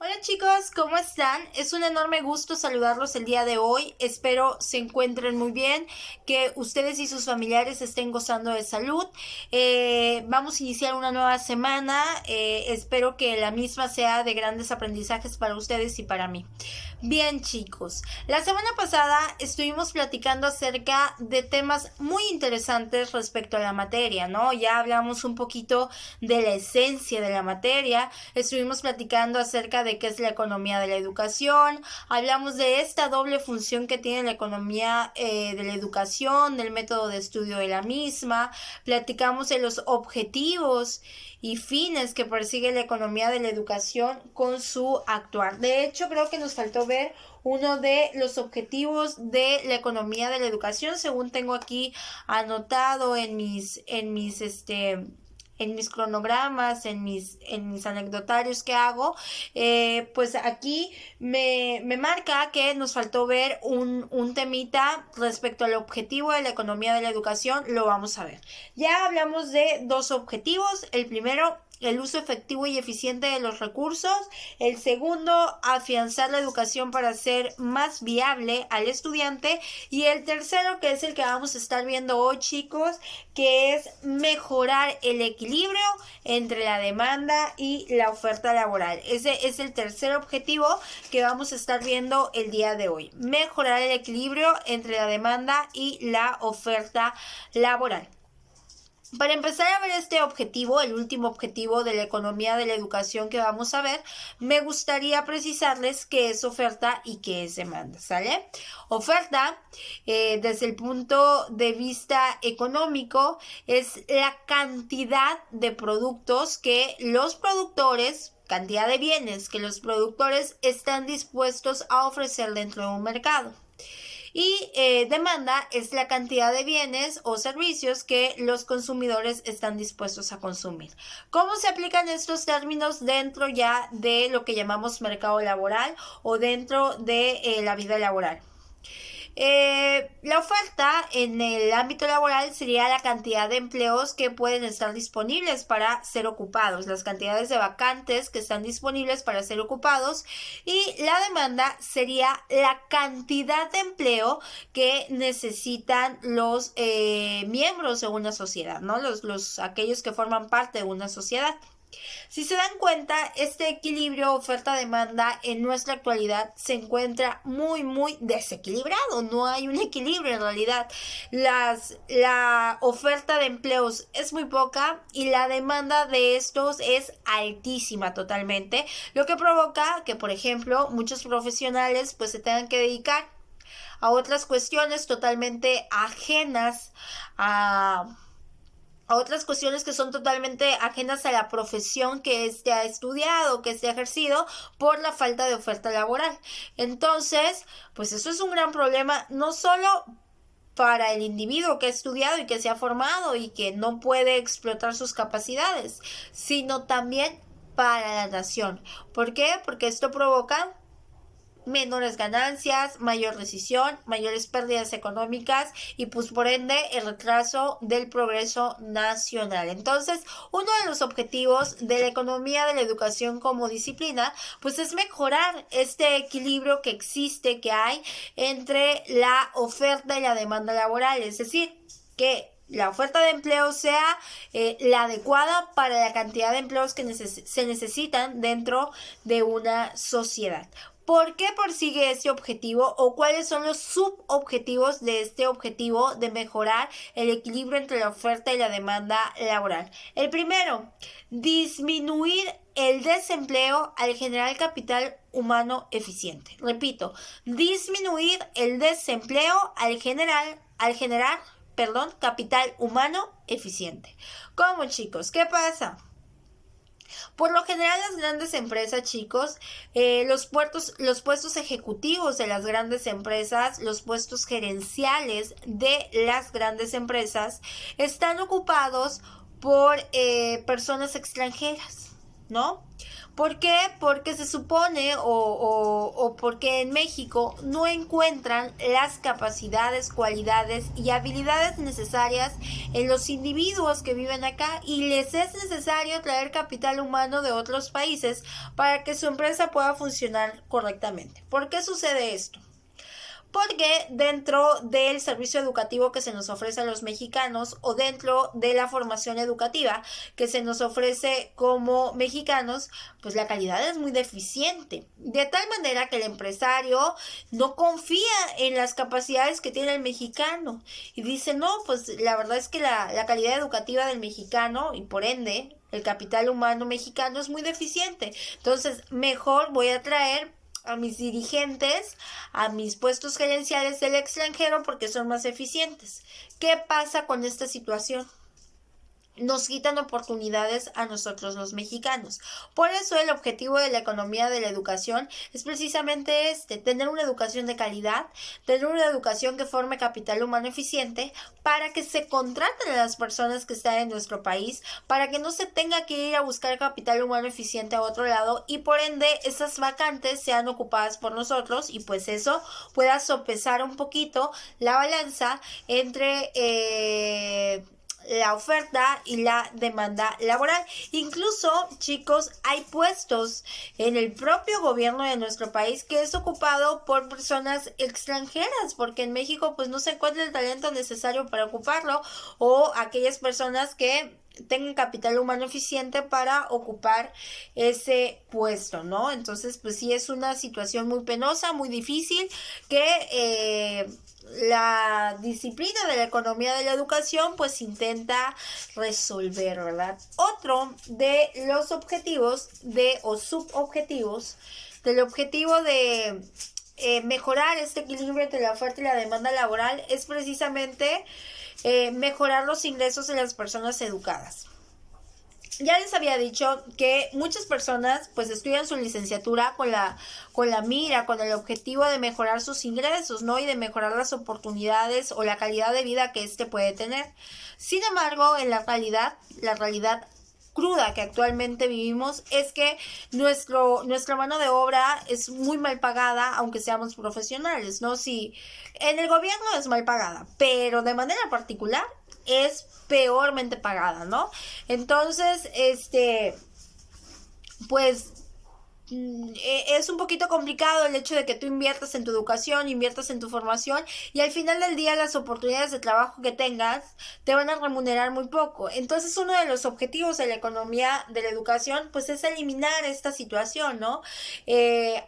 Hola chicos, ¿cómo están? Es un enorme gusto saludarlos el día de hoy. Espero se encuentren muy bien, que ustedes y sus familiares estén gozando de salud. Vamos a iniciar una nueva semana. Espero que la misma sea de grandes aprendizajes para ustedes y para mí. Bien chicos, la semana pasada estuvimos platicando acerca de temas muy interesantes respecto a la materia, ¿no? Ya hablamos un poquito de la esencia de la materia, estuvimos platicando acerca de qué es la economía de la educación, hablamos de esta doble función que tiene la economía de la educación, del método de estudio de la misma, platicamos de los objetivos y fines que persigue la economía de la educación con su actuar. De hecho, creo que nos faltó ver uno de los objetivos de la economía de la educación, según tengo aquí anotado en mis cronogramas, en mis anecdotarios que hago, pues aquí me marca que nos faltó ver un temita respecto al objetivo de la economía de la educación. Lo vamos a ver. Ya hablamos de dos objetivos. El primero, el uso efectivo y eficiente de los recursos. El segundo, afianzar la educación para hacer más viable al estudiante. Y el tercero, que es el que vamos a estar viendo hoy, chicos, que es mejorar el equilibrio entre la demanda y la oferta laboral. Ese es el tercer objetivo que vamos a estar viendo el día de hoy. Mejorar el equilibrio entre la demanda y la oferta laboral. Para empezar a ver este objetivo, el último objetivo de la economía de la educación que vamos a ver, me gustaría precisarles qué es oferta y qué es demanda, ¿sale? Oferta, desde el punto de vista económico, es la cantidad de productos que los productores, cantidad de bienes que los productores están dispuestos a ofrecer dentro de un mercado. Y demanda es la cantidad de bienes o servicios que los consumidores están dispuestos a consumir. ¿Cómo se aplican estos términos dentro ya de lo que llamamos mercado laboral o dentro de la vida laboral? La oferta en el ámbito laboral sería la cantidad de empleos que pueden estar disponibles para ser ocupados, las cantidades de vacantes que están disponibles para ser ocupados, y la demanda sería la cantidad de empleo que necesitan los miembros de una sociedad, ¿no? Aquellos que forman parte de una sociedad. Si se dan cuenta, este equilibrio oferta-demanda en nuestra actualidad se encuentra muy desequilibrado. No hay un equilibrio en realidad. La oferta de empleos es muy poca y la demanda de estos es altísima totalmente, lo que provoca que, por ejemplo, muchos profesionales pues se tengan que dedicar a otras cuestiones totalmente ajenas a otras cuestiones que son totalmente ajenas a la profesión que éste ha estudiado, que éste ha ejercido, por la falta de oferta laboral. Entonces, pues eso es un gran problema, no solo para el individuo que ha estudiado y que se ha formado y que no puede explotar sus capacidades, sino también para la nación. ¿Por qué? Porque esto provoca menores ganancias, mayor recesión, mayores pérdidas económicas y pues por ende el retraso del progreso nacional. Entonces, uno de los objetivos de la economía de la educación como disciplina pues es mejorar este equilibrio que existe, que hay entre la oferta y la demanda laboral, es decir, que la oferta de empleo sea la adecuada para la cantidad de empleos que se necesitan dentro de una sociedad. ¿Por qué persigue este objetivo o cuáles son los subobjetivos de este objetivo de mejorar el equilibrio entre la oferta y la demanda laboral? El primero, disminuir el desempleo al generar capital humano eficiente. Repito, disminuir el desempleo al generar capital humano eficiente. ¿Cómo, chicos? ¿Qué pasa? Por lo general las grandes empresas, chicos, los puestos ejecutivos de las grandes empresas, los puestos gerenciales de las grandes empresas están ocupados por personas extranjeras. ¿no? ¿Por qué? Porque se supone o porque en México no encuentran las capacidades, cualidades y habilidades necesarias en los individuos que viven acá y les es necesario traer capital humano de otros países para que su empresa pueda funcionar correctamente. ¿Por qué sucede esto? Porque dentro del servicio educativo que se nos ofrece a los mexicanos o dentro de la formación educativa que se nos ofrece como mexicanos, pues la calidad es muy deficiente. De tal manera que el empresario no confía en las capacidades que tiene el mexicano y dice, no, pues la verdad es que la calidad educativa del mexicano y por ende el capital humano mexicano es muy deficiente. Entonces, mejor voy a traer a mis dirigentes, a mis puestos gerenciales del extranjero porque son más eficientes. ¿Qué pasa con esta situación? Nos quitan oportunidades a nosotros los mexicanos. Por eso el objetivo de la economía de la educación es precisamente tener una educación de calidad, tener una educación que forme capital humano eficiente para que se contraten a las personas que están en nuestro país, para que no se tenga que ir a buscar capital humano eficiente a otro lado y por ende esas vacantes sean ocupadas por nosotros y pues eso pueda sopesar un poquito la balanza entre la oferta y la demanda laboral. Incluso, chicos, hay puestos en el propio gobierno de nuestro país que es ocupado por personas extranjeras, porque en México pues no se encuentra el talento necesario para ocuparlo o aquellas personas que tengan capital humano eficiente para ocupar ese puesto, ¿no? Entonces, pues sí es una situación muy penosa, muy difícil que la disciplina de la economía de la educación pues intenta resolver, ¿verdad? Otro de los objetivos o subobjetivos del objetivo de mejorar este equilibrio entre la oferta y la demanda laboral es precisamente mejorar los ingresos de las personas educadas. Ya les había dicho que muchas personas pues estudian su licenciatura con la mira, con el objetivo de mejorar sus ingresos, ¿no? Y de mejorar las oportunidades o la calidad de vida que éste puede tener. Sin embargo, en la realidad cruda que actualmente vivimos es que nuestra mano de obra es muy mal pagada, aunque seamos profesionales, ¿no? Si en el gobierno es mal pagada, pero de manera particular es peormente pagada, ¿no? Entonces, pues es un poquito complicado el hecho de que tú inviertas en tu educación, inviertas en tu formación y al final del día las oportunidades de trabajo que tengas te van a remunerar muy poco. Entonces uno de los objetivos de la economía de la educación pues es eliminar esta situación, ¿no? ¿De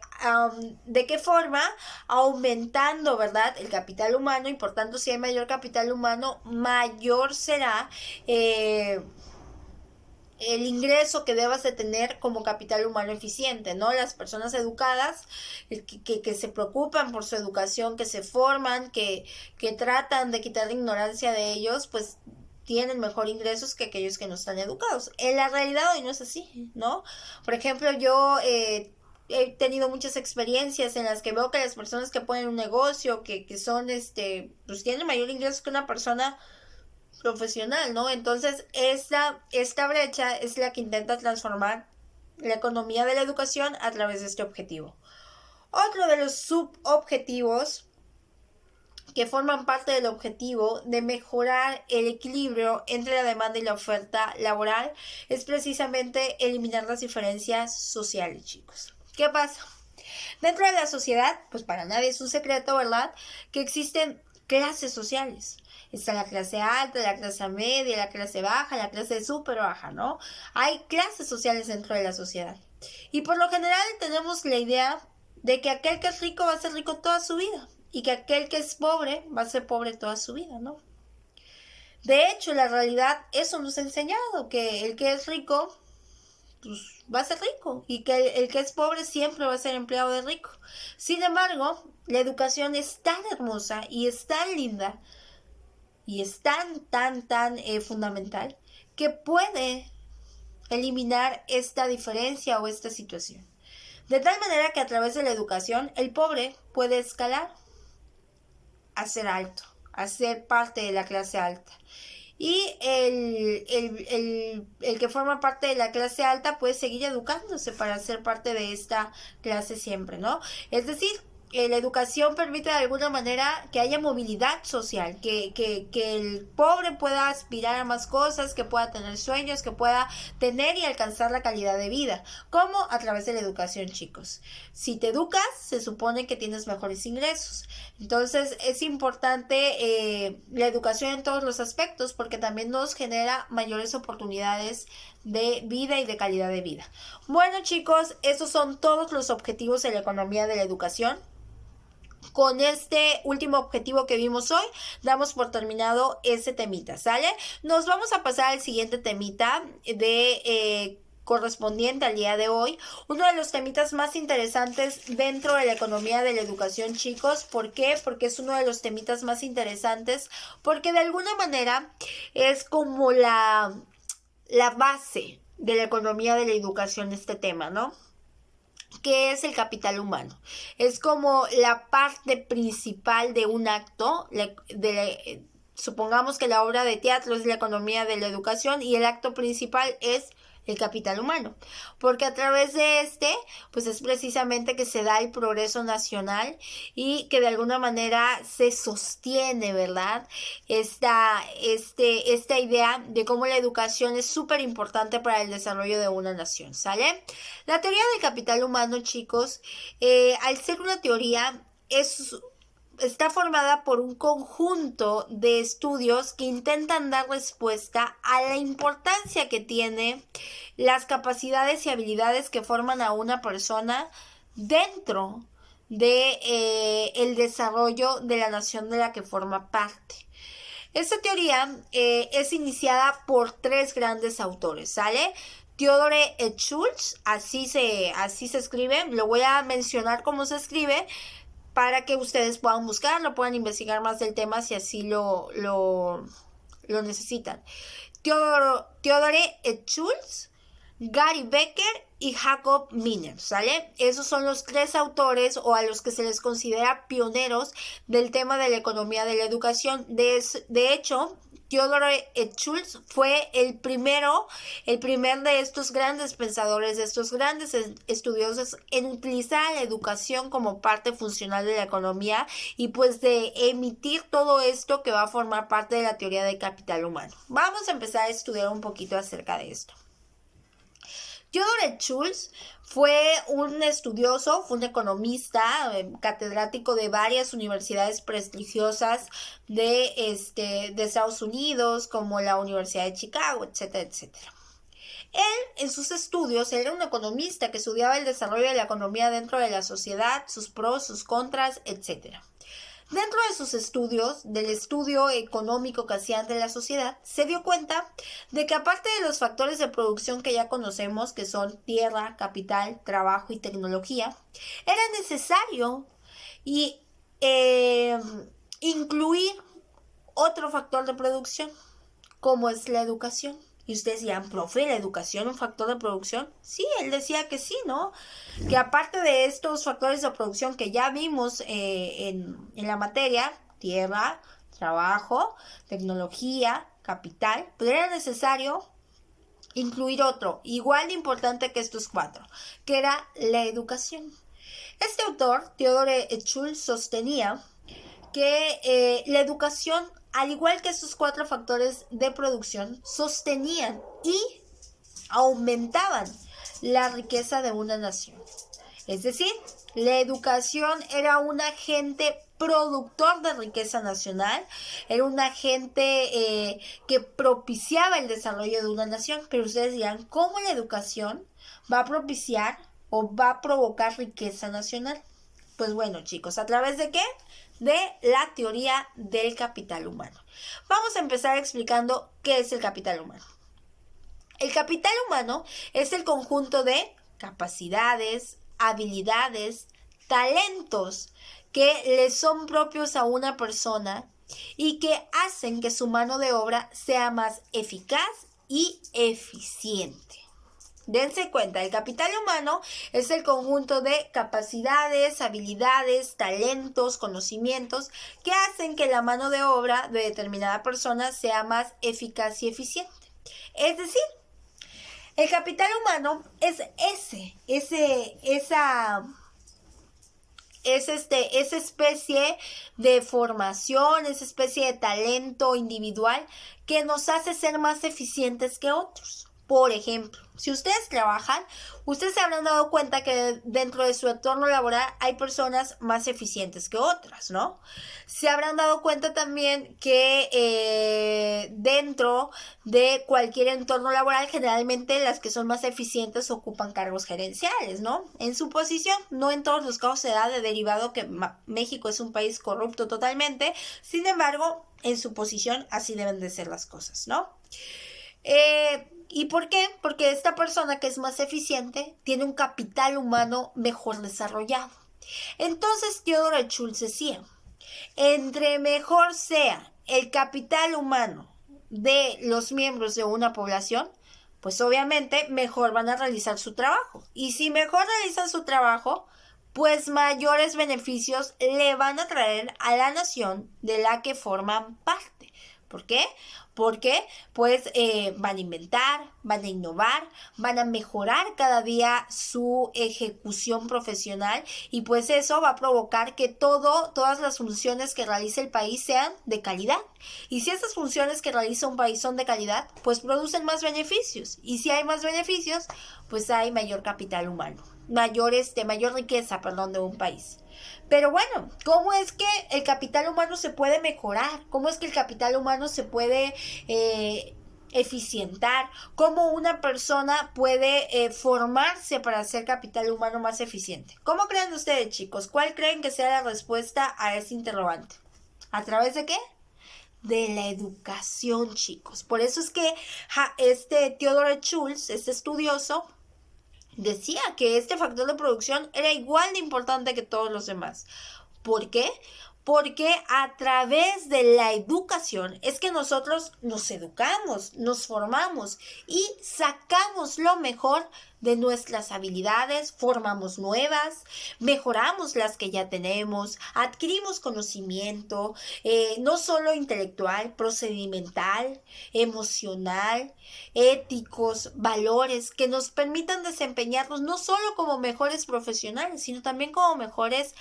qué forma? Aumentando, ¿verdad? El capital humano y por tanto si hay mayor capital humano, mayor será el ingreso que debas de tener como capital humano eficiente, ¿no? Las personas educadas que se preocupan por su educación, que se forman, que tratan de quitar la ignorancia de ellos, pues tienen mejor ingresos que aquellos que no están educados. En la realidad hoy no es así, ¿no? Por ejemplo, yo he tenido muchas experiencias en las que veo que las personas que ponen un negocio, que son, pues tienen mayor ingreso que una persona profesional, ¿no? Entonces, esta brecha es la que intenta transformar la economía de la educación a través de este objetivo. Otro de los subobjetivos que forman parte del objetivo de mejorar el equilibrio entre la demanda y la oferta laboral es precisamente eliminar las diferencias sociales, chicos. ¿Qué pasa? Dentro de la sociedad, pues para nadie es un secreto, ¿verdad? Que existen clases sociales. Está la clase alta, la clase media, la clase baja, la clase súper baja, ¿no? Hay clases sociales dentro de la sociedad. Y por lo general tenemos la idea de que aquel que es rico va a ser rico toda su vida y que aquel que es pobre va a ser pobre toda su vida, ¿no? De hecho, la realidad, eso nos ha enseñado, que el que es rico pues, va a ser rico y que el que es pobre siempre va a ser empleado de rico. Sin embargo, la educación es tan hermosa y es tan linda y es tan fundamental que puede eliminar esta diferencia o esta situación. De tal manera que a través de la educación el pobre puede escalar a ser alto, a ser parte de la clase alta. y el que forma parte de la clase alta puede seguir educándose para ser parte de esta clase siempre, ¿no? Es decir, la educación permite de alguna manera que haya movilidad social, que el pobre pueda aspirar a más cosas, que pueda tener sueños, que pueda tener y alcanzar la calidad de vida. ¿Cómo? A través de la educación, chicos. Si te educas, se supone que tienes mejores ingresos. Entonces es importante la educación en todos los aspectos porque también nos genera mayores oportunidades de vida y de calidad de vida. Bueno, chicos, esos son todos los objetivos de la economía de la educación. Con este último objetivo que vimos hoy, damos por terminado ese temita, ¿sale? Nos vamos a pasar al siguiente temita correspondiente al día de hoy. Uno de los temitas más interesantes dentro de la economía de la educación, chicos. ¿Por qué? Porque es uno de los temitas más interesantes, porque de alguna manera es como la base de la economía de la educación este tema, ¿no? ¿Qué es el capital humano? Es como la parte principal de un acto, supongamos que la obra de teatro es la economía de la educación y el acto principal es el capital humano, porque a través de pues es precisamente que se da el progreso nacional y que de alguna manera se sostiene, ¿verdad? Esta idea de cómo la educación es súper importante para el desarrollo de una nación, ¿sale? La teoría del capital humano, chicos, al ser una teoría, está formada por un conjunto de estudios que intentan dar respuesta a la importancia que tiene las capacidades y habilidades que forman a una persona dentro de el desarrollo de la nación de la que forma parte. Esta teoría es iniciada por 3 grandes autores, ¿sale? Theodore Schultz, así se escribe, lo voy a mencionar cómo se escribe, para que ustedes puedan buscarlo, puedan investigar más del tema si así lo necesitan. Theodore Schultz, Gary Becker y Jacob Miner, ¿sale? Esos son los 3 autores o a los que se les considera pioneros del tema de la economía de la educación. De hecho, Theodore Schultz fue el primer de estos grandes pensadores, de estos grandes estudiosos en utilizar la educación como parte funcional de la economía y pues de emitir todo esto que va a formar parte de la teoría del capital humano. Vamos a empezar a estudiar un poquito acerca de esto. Theodore Schultz fue un estudioso, fue un economista, catedrático de varias universidades prestigiosas de Estados Unidos, como la Universidad de Chicago, etcétera, etcétera. Él, en sus estudios, era un economista que estudiaba el desarrollo de la economía dentro de la sociedad, sus pros, sus contras, etcétera. Dentro de sus estudios, del estudio económico que hacían de la sociedad, se dio cuenta de que aparte de los factores de producción que ya conocemos, que son tierra, capital, trabajo y tecnología, era necesario incluir otro factor de producción, como es la educación. Y ustedes dirán, profe, ¿la educación es un factor de producción? Sí, él decía que sí, ¿no? Que aparte de estos factores de producción que ya vimos en la materia, tierra, trabajo, tecnología, capital, pues era necesario incluir otro, igual de importante que estos 4, que era la educación. Este autor, Theodore Schultz, sostenía que la educación, al igual que estos 4 factores de producción, sostenían y aumentaban la riqueza de una nación. Es decir, la educación era un agente productor de riqueza nacional, era un agente que propiciaba el desarrollo de una nación. Pero ustedes dirán, ¿cómo la educación va a propiciar o va a provocar riqueza nacional? Pues bueno, chicos, ¿a través de qué? De la teoría del capital humano. Vamos a empezar explicando qué es el capital humano. El capital humano es el conjunto de capacidades, habilidades, talentos que le son propios a una persona y que hacen que su mano de obra sea más eficaz y eficiente. Dense cuenta, el capital humano es el conjunto de capacidades, habilidades, talentos, conocimientos que hacen que la mano de obra de determinada persona sea más eficaz y eficiente. Es decir, el capital humano es esa especie de formación, esa especie de talento individual que nos hace ser más eficientes que otros. Por ejemplo, si ustedes trabajan, ustedes se habrán dado cuenta que dentro de su entorno laboral hay personas más eficientes que otras, ¿no? Se habrán dado cuenta también que dentro de cualquier entorno laboral, generalmente las que son más eficientes ocupan cargos gerenciales, ¿no? En su posición, no en todos los casos se da de derivado que México es un país corrupto totalmente, sin embargo, en su posición así deben de ser las cosas, ¿no? ¿Y por qué? Porque esta persona que es más eficiente tiene un capital humano mejor desarrollado. Entonces Theodore Schultz decía, entre mejor sea el capital humano de los miembros de una población, pues obviamente mejor van a realizar su trabajo. Y si mejor realizan su trabajo, pues mayores beneficios le van a traer a la nación de la que forman parte. ¿Por qué? Porque pues van a inventar, van a innovar, van a mejorar cada día su ejecución profesional y pues eso va a provocar que todas las funciones que realice el país sean de calidad. Y si esas funciones que realiza un país son de calidad, pues producen más beneficios. Y si hay más beneficios, pues hay mayor capital humano, mayor riqueza, de un país. Pero bueno, ¿cómo es que el capital humano se puede mejorar? ¿Cómo es que el capital humano se puede eficientar? ¿Cómo una persona puede formarse para ser capital humano más eficiente? ¿Cómo creen ustedes, chicos? ¿Cuál creen que sea la respuesta a ese interrogante? ¿A través de qué? De la educación, chicos. Por eso es que Theodore Schultz, este estudioso, decía que este factor de producción era igual de importante que todos los demás. ¿Por qué? Porque a través de la educación es que nosotros nos educamos, nos formamos y sacamos lo mejor de nuestras habilidades, formamos nuevas, mejoramos las que ya tenemos, adquirimos conocimiento, no solo intelectual, procedimental, emocional, éticos, valores que nos permitan desempeñarnos no solo como mejores profesionales, sino también como mejores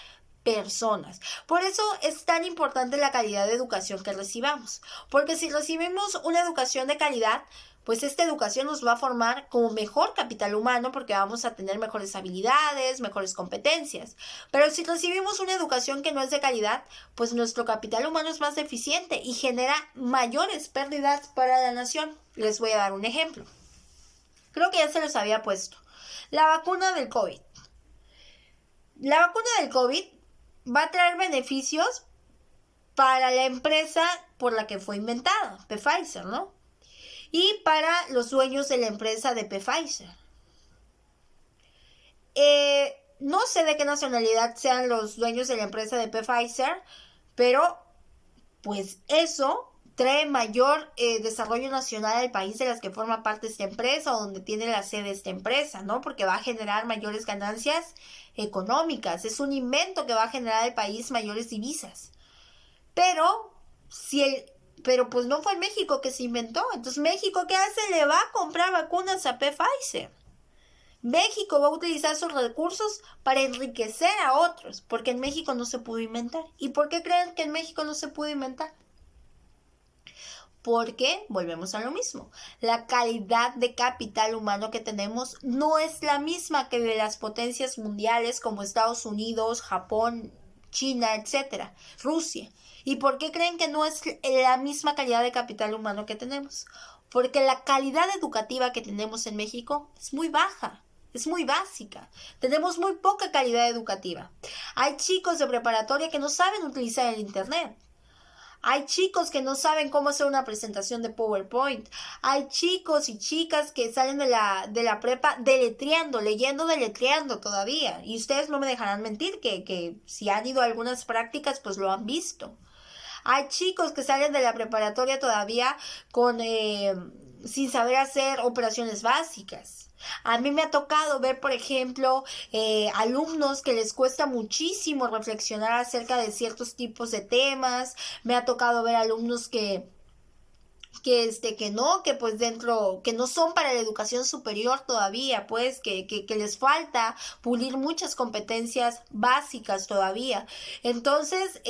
personas. Por eso es tan importante la calidad de educación que recibamos, porque si recibimos una educación de calidad, pues esta educación nos va a formar como mejor capital humano porque vamos a tener mejores habilidades, mejores competencias. Pero si recibimos una educación que no es de calidad, pues nuestro capital humano es más deficiente y genera mayores pérdidas para la nación. Les voy a dar un ejemplo. Creo que ya se los había puesto. La vacuna del COVID. La vacuna del COVID va a traer beneficios para la empresa por la que fue inventada, Pfizer, ¿no? Y para los dueños de la empresa de Pfizer. No sé de qué nacionalidad sean los dueños de la empresa de Pfizer, pero pues eso trae mayor desarrollo nacional al país de las que forma parte esta empresa o donde tiene la sede esta empresa, ¿no? Porque va a generar mayores ganancias económicas. Es un invento que va a generar al país mayores divisas. Pero pues no fue en México que se inventó. Entonces, ¿México qué hace? Le va a comprar vacunas a Pfizer. México va a utilizar sus recursos para enriquecer a otros, porque en México no se pudo inventar. ¿Y por qué creen que en México no se pudo inventar? Porque, volvemos a lo mismo, la calidad de capital humano que tenemos no es la misma que de las potencias mundiales como Estados Unidos, Japón, China, etcétera, Rusia. ¿Y por qué creen que no es la misma calidad de capital humano que tenemos? Porque la calidad educativa que tenemos en México es muy baja. Es muy básica. Tenemos muy poca calidad educativa. Hay chicos de preparatoria que no saben utilizar el internet. Hay chicos que no saben cómo hacer una presentación de PowerPoint. Hay chicos y chicas que salen de la prepa deletreando todavía. Y ustedes no me dejarán mentir que si han ido a algunas prácticas, pues lo han visto. Hay chicos que salen de la preparatoria todavía sin saber hacer operaciones básicas. A mí me ha tocado ver, por ejemplo, alumnos que les cuesta muchísimo reflexionar acerca de ciertos tipos de temas. Me ha tocado ver alumnos que no, que pues dentro, que no son para la educación superior todavía, pues que les falta pulir muchas competencias básicas todavía. Entonces,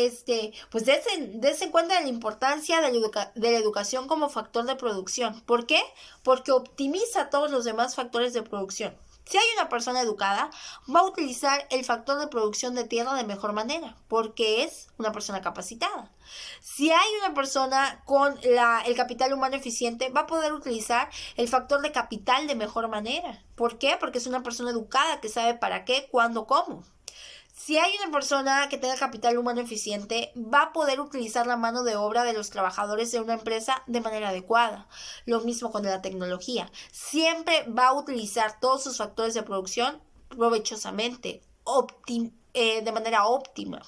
pues desen cuenta de la importancia de la educación como factor de producción. ¿Por qué? Porque optimiza todos los demás factores de producción. Si hay una persona educada, va a utilizar el factor de producción de tierra de mejor manera, porque es una persona capacitada. Si hay una persona con el capital humano eficiente, va a poder utilizar el factor de capital de mejor manera. ¿Por qué? Porque es una persona educada que sabe para qué, cuándo, cómo. Si hay una persona que tenga capital humano eficiente, va a poder utilizar la mano de obra de los trabajadores de una empresa de manera adecuada. Lo mismo con la tecnología. Siempre va a utilizar todos sus factores de producción provechosamente, de manera óptima.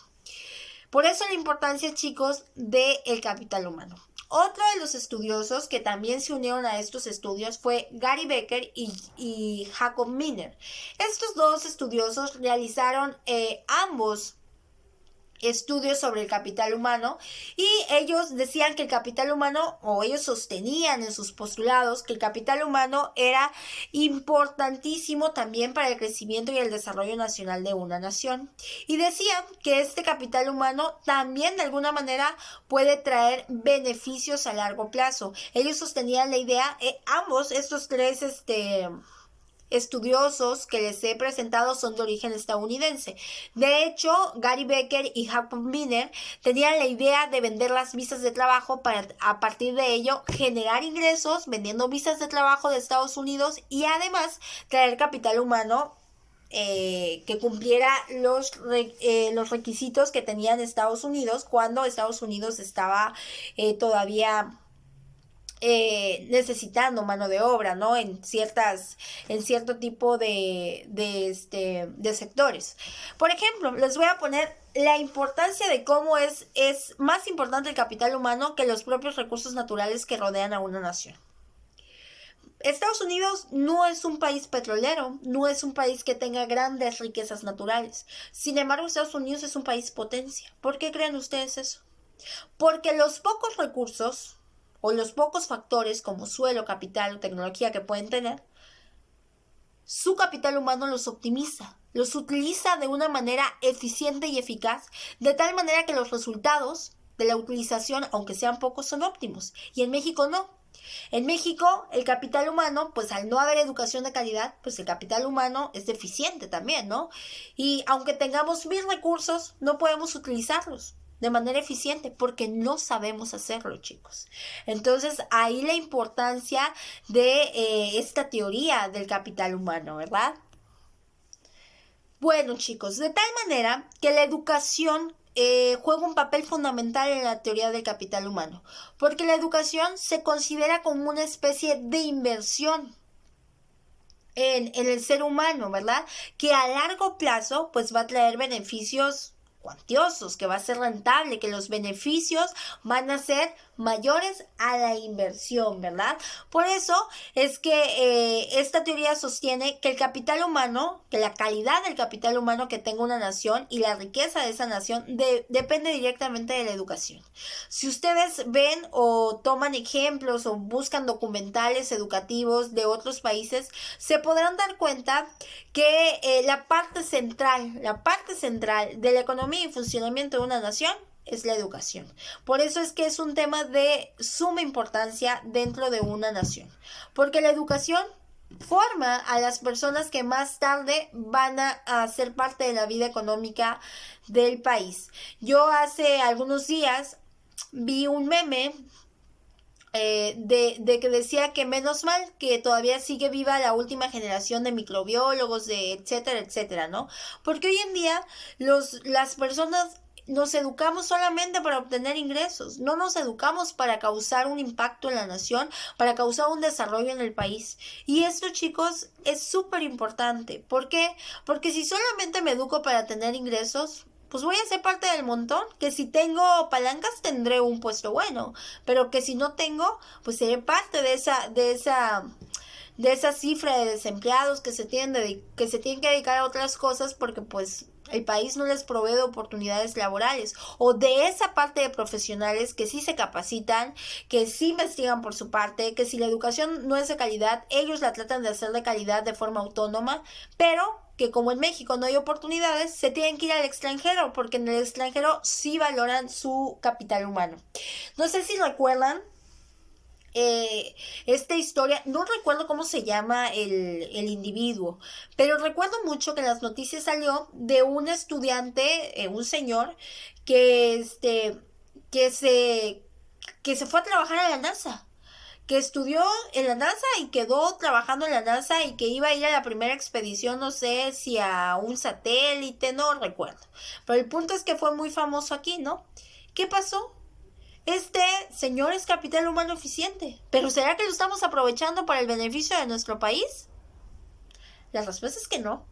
Por eso la importancia, chicos, del capital humano. Otro de los estudiosos que también se unieron a estos estudios fue Gary Becker y Jacob Miner. Estos dos estudiosos realizaron ambos estudios sobre el capital humano y ellos decían que el capital humano, o ellos sostenían en sus postulados que el capital humano era importantísimo también para el crecimiento y el desarrollo nacional de una nación, y decían que este capital humano también de alguna manera puede traer beneficios a largo plazo. Ellos sostenían la idea, ambos estos tres estudiosos que les he presentado son de origen estadounidense. De hecho, Gary Becker y Jacob Miner tenían la idea de vender las visas de trabajo para a partir de ello generar ingresos vendiendo visas de trabajo de Estados Unidos y además traer capital humano que cumpliera los requisitos que tenían Estados Unidos cuando Estados Unidos estaba todavía necesitando mano de obra, ¿no? En cierto tipo de sectores. Por ejemplo, les voy a poner la importancia de cómo es más importante el capital humano que los propios recursos naturales que rodean a una nación. Estados Unidos no es un país petrolero, no es un país que tenga grandes riquezas naturales. Sin embargo, Estados Unidos es un país potencia. ¿Por qué creen ustedes eso? Porque los pocos recursos o los pocos factores como suelo, capital o tecnología que pueden tener, su capital humano los optimiza, los utiliza de una manera eficiente y eficaz, de tal manera que los resultados de la utilización, aunque sean pocos, son óptimos. Y en México no. En México, el capital humano, pues al no haber educación de calidad, pues el capital humano es deficiente también, ¿no? Y aunque tengamos 1000 recursos, no podemos utilizarlos de manera eficiente porque no sabemos hacerlo, chicos. Entonces, ahí la importancia de esta teoría del capital humano, ¿verdad? Bueno, chicos, de tal manera que la educación juega un papel fundamental en la teoría del capital humano, porque la educación se considera como una especie de inversión en el ser humano, ¿verdad? Que a largo plazo, pues va a traer beneficios cuantiosos, que va a ser rentable, que los beneficios van a ser mayores a la inversión, ¿verdad? Por eso es que esta teoría sostiene que el capital humano, que la calidad del capital humano que tenga una nación y la riqueza de esa nación depende directamente de la educación. Si ustedes ven o toman ejemplos o buscan documentales educativos de otros países, se podrán dar cuenta que la parte central de la economía y funcionamiento de una nación es la educación. Por eso es que es un tema de suma importancia dentro de una nación, porque la educación forma a las personas que más tarde van a ser parte de la vida económica del país. Yo hace algunos días vi un meme de que decía que menos mal que todavía sigue viva la última generación de microbiólogos, de etcétera, etcétera, ¿no? Porque hoy en día las personas nos educamos solamente para obtener ingresos, no nos educamos para causar un impacto en la nación, para causar un desarrollo en el país. Y esto, chicos, es súper importante. ¿Por qué? Porque si solamente me educo para tener ingresos, pues voy a ser parte del montón, que si tengo palancas tendré un puesto bueno, pero que si no tengo, pues seré parte de esa de esa cifra de desempleados que se tienen que dedicar a otras cosas porque pues el país no les provee de oportunidades laborales, o de esa parte de profesionales que sí se capacitan, que sí investigan por su parte, que si la educación no es de calidad, ellos la tratan de hacer de calidad de forma autónoma, pero que como en México no hay oportunidades, se tienen que ir al extranjero, porque en el extranjero sí valoran su capital humano. No sé si recuerdan esta historia, no recuerdo cómo se llama el individuo, pero recuerdo mucho que en las noticias salió de un estudiante, un señor, que que se, que se fue a trabajar a la NASA, que estudió en la NASA y quedó trabajando en la NASA y que iba a ir a la primera expedición, no sé si a un satélite, no recuerdo. Pero el punto es que fue muy famoso aquí, ¿no? ¿Qué pasó? Este señor es capital humano eficiente, pero ¿será que lo estamos aprovechando para el beneficio de nuestro país? La respuesta es que no.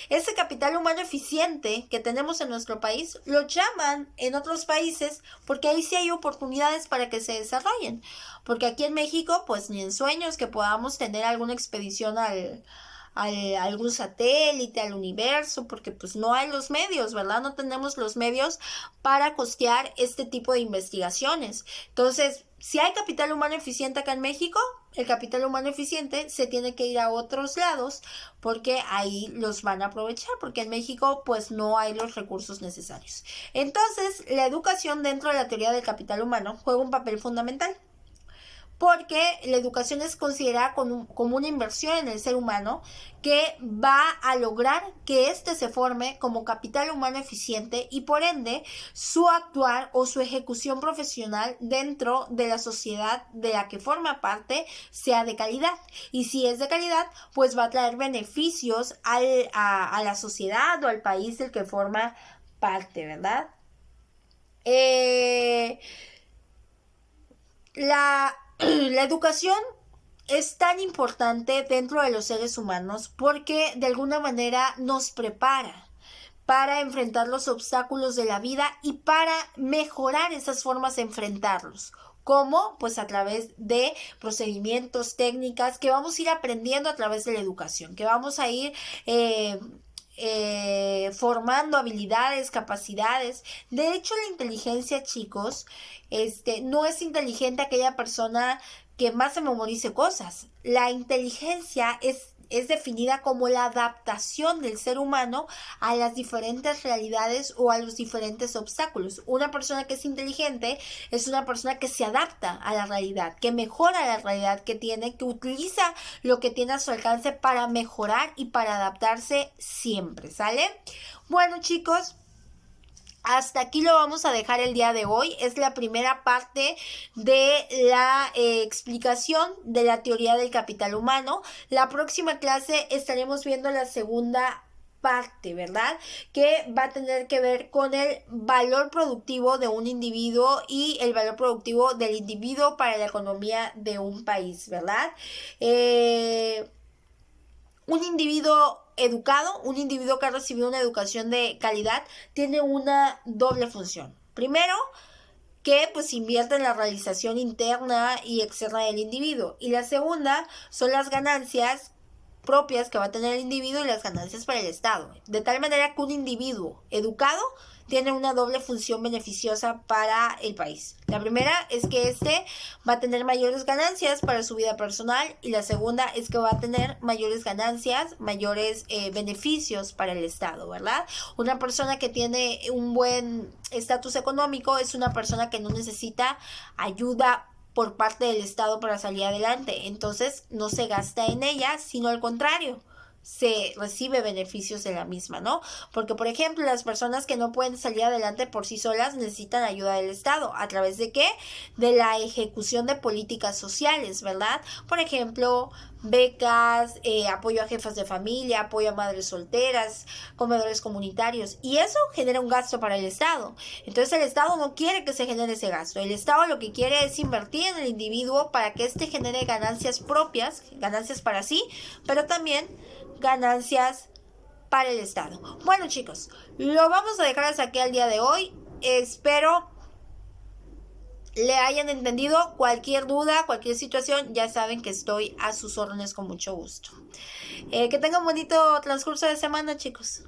Ese capital humano eficiente que tenemos en nuestro país lo llaman en otros países porque ahí sí hay oportunidades para que se desarrollen. Porque aquí en México, pues ni en sueños que podamos tener alguna expedición a algún satélite, al universo, porque pues no hay los medios, ¿verdad? No tenemos los medios para costear este tipo de investigaciones. Entonces, si hay capital humano eficiente acá en México, el capital humano eficiente se tiene que ir a otros lados porque ahí los van a aprovechar, porque en México pues no hay los recursos necesarios. Entonces, la educación dentro de la teoría del capital humano juega un papel fundamental, porque la educación es considerada como una inversión en el ser humano que va a lograr que éste se forme como capital humano eficiente y por ende su actuar o su ejecución profesional dentro de la sociedad de la que forma parte sea de calidad. Y si es de calidad, pues va a traer beneficios a la sociedad o al país del que forma parte, ¿verdad? La la educación es tan importante dentro de los seres humanos porque de alguna manera nos prepara para enfrentar los obstáculos de la vida y para mejorar esas formas de enfrentarlos. ¿Cómo? Pues a través de procedimientos, técnicas que vamos a ir aprendiendo a través de la educación, que vamos a ir formando habilidades, capacidades. De hecho, la inteligencia, chicos, no es inteligente aquella persona que más se memorice cosas. La inteligencia es definida como la adaptación del ser humano a las diferentes realidades o a los diferentes obstáculos. Una persona que es inteligente es una persona que se adapta a la realidad, que mejora la realidad que tiene, que utiliza lo que tiene a su alcance para mejorar y para adaptarse siempre, ¿sale? Bueno, chicos, hasta aquí lo vamos a dejar el día de hoy. Es la primera parte de la explicación de la teoría del capital humano. La próxima clase estaremos viendo la segunda parte, ¿verdad? Que va a tener que ver con el valor productivo de un individuo y el valor productivo del individuo para la economía de un país, ¿verdad? Un individuo educado, un individuo que ha recibido una educación de calidad, tiene una doble función. Primero, que pues invierte en la realización interna y externa del individuo. Y la segunda son las ganancias propias que va a tener el individuo y las ganancias para el Estado. De tal manera que un individuo educado tiene una doble función beneficiosa para el país. La primera es que va a tener mayores ganancias para su vida personal y la segunda es que va a tener mayores ganancias, mayores beneficios para el Estado, ¿verdad? Una persona que tiene un buen estatus económico es una persona que no necesita ayuda por parte del Estado para salir adelante. Entonces no se gasta en ella, sino al contrario, se recibe beneficios de la misma, ¿no? Porque, por ejemplo, las personas que no pueden salir adelante por sí solas necesitan ayuda del Estado. ¿A través de qué? De la ejecución de políticas sociales, ¿verdad? Por ejemplo, becas, apoyo a jefas de familia, apoyo a madres solteras, comedores comunitarios. Y eso genera un gasto para el Estado. Entonces el Estado no quiere que se genere ese gasto. El Estado lo que quiere es invertir en el individuo para que éste genere ganancias propias, ganancias para sí, pero también ganancias para el Estado. Bueno, chicos, lo vamos a dejar hasta aquí al día de hoy. Espero le hayan entendido. Cualquier duda, cualquier situación, ya saben que estoy a sus órdenes con mucho gusto. Que tengan un bonito transcurso de semana, chicos.